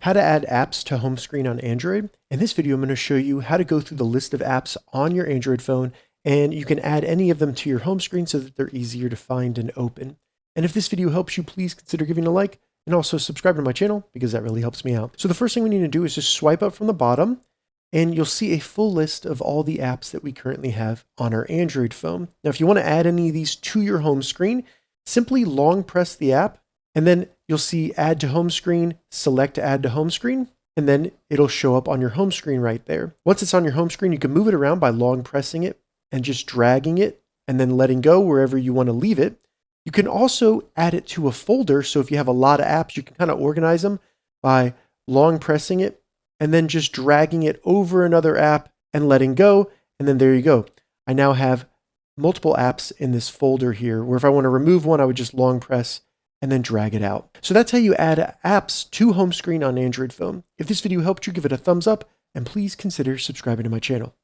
How to add apps to home screen on Android. In this video, I'm going to show you how to go through the list of apps on your Android phone, and you can add any of them to your home screen so that they're easier to find and open. And if this video helps you, please consider giving a like and also subscribe to my channel because that really helps me out. So the first thing we need to do is just swipe up from the bottom and you'll see a full list of all the apps that we currently have on our Android phone. Now, if you want to add any of these to your home screen, simply long press the app and then you'll see add to home screen, select add to home screen, and then it'll show up on your home screen right there. Once it's on your home screen, you can move it around by long pressing it and just dragging it and then letting go wherever you want to leave it. You can also add it to a folder. So if you have a lot of apps, you can kind of organize them by long pressing it and then just dragging it over another app and letting go. And then there you go. I now have multiple apps in this folder here, where if I want to remove one, I would just long press and then drag it out. So that's how you add apps to home screen on Android phone. If this video helped you, give it a thumbs up and please consider subscribing to my channel.